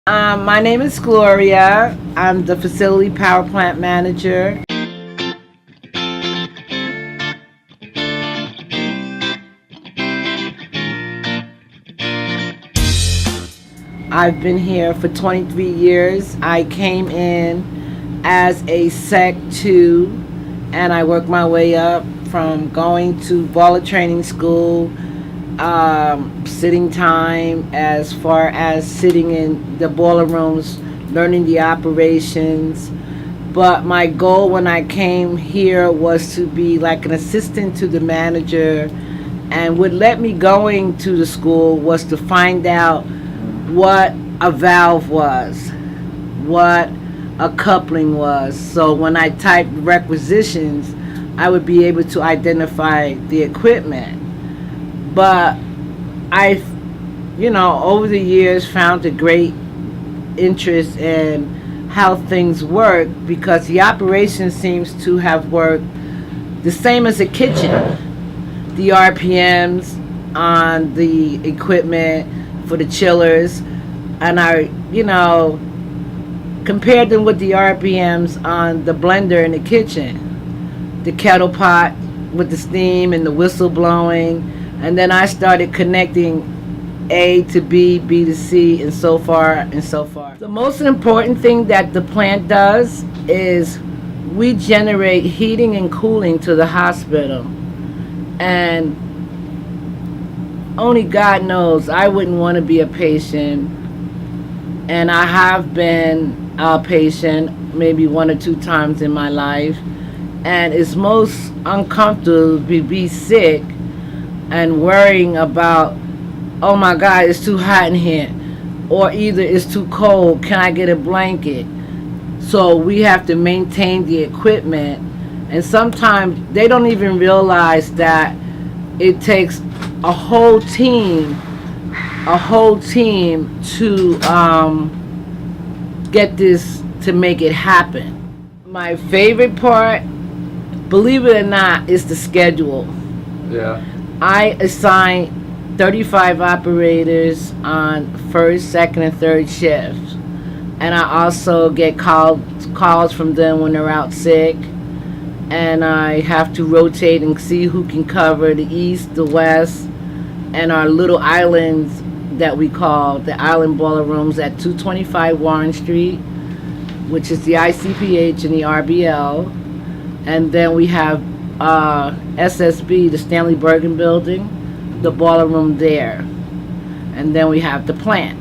My name is Gloria. I'm the facility power plant manager. I've been here for 23 years. I came in as a Sec 2 and I worked my way up from going to boiler training school, sitting time as far as sitting in the boiler rooms, learning the operations. But my goal when I came here was to be like an assistant to the manager, and what led me going to the school was to find out what a valve was, what a coupling was. So when I typed requisitions, I would be able to identify the equipment. But I, over the years found a great interest in how things work, because the operation seems to have worked the same as a kitchen. The RPMs on the equipment for the chillers, and I, compared them with the RPMs on the blender in the kitchen, the kettle pot with the steam and the whistle blowing, and then I started connecting A to B, B to C, and so far and so far. The most important thing that the plant does is we generate heating and cooling to the hospital, and only God knows I wouldn't want to be a patient, and I have been a patient maybe 1 or 2 times in my life, and it's most uncomfortable to be sick and worrying about, oh my God, it's too hot in here, or either it's too cold, can I get a blanket? So we have to maintain the equipment, and sometimes they don't even realize that it takes a whole team to get this, to make it happen. My favorite part, believe it or not, is the schedule. Yeah. I assign 35 operators on first, second, and third shifts, and I also get calls from them when they're out sick, and I have to rotate and see who can cover the east, the west, and our little islands that we call the island boiler rooms at 225 Warren Street, which is the ICPH and the RBL, and then we have SSB, the Stanley Bergen building, the boiler room there, and then we have the plant.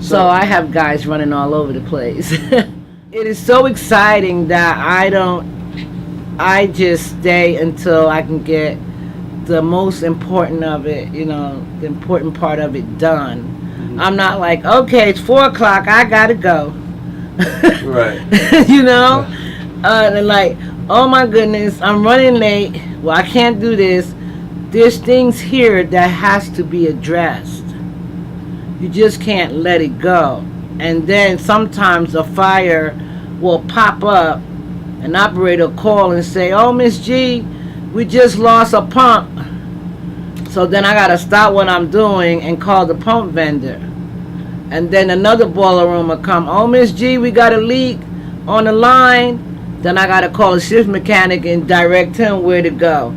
So I have guys running all over the place. It is so exciting that I just stay until I can get the most important of it, the important part of it done. Mm-hmm. I'm not like, okay, it's 4 o'clock, I gotta go. Right. And like, oh my goodness, I'm running late. Well, I can't do this. There's things here that has to be addressed. You just can't let it go. And then sometimes a fire will pop up. An operator will call and say, oh, Miss G, we just lost a pump. So then I got to stop what I'm doing and call the pump vendor. And then another boiler room will come, oh, Miss G, we got a leak on the line. Then I got to call a shift mechanic and direct him where to go.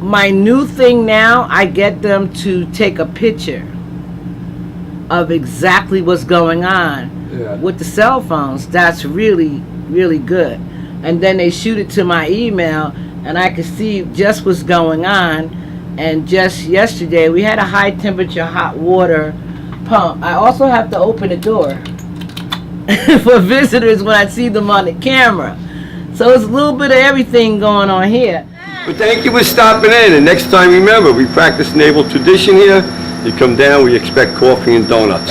My new thing now, I get them to take a picture of exactly what's going on with the cell phones. That's really, really good. And then they shoot it to my email, and I can see just what's going on. And just yesterday, we had a high temperature hot water pump. I also have to open the door for visitors when I see them on the camera. So it's a little bit of everything going on here. But thank you for stopping in, and next time, remember, we practice naval tradition here. You come down, we expect coffee and donuts.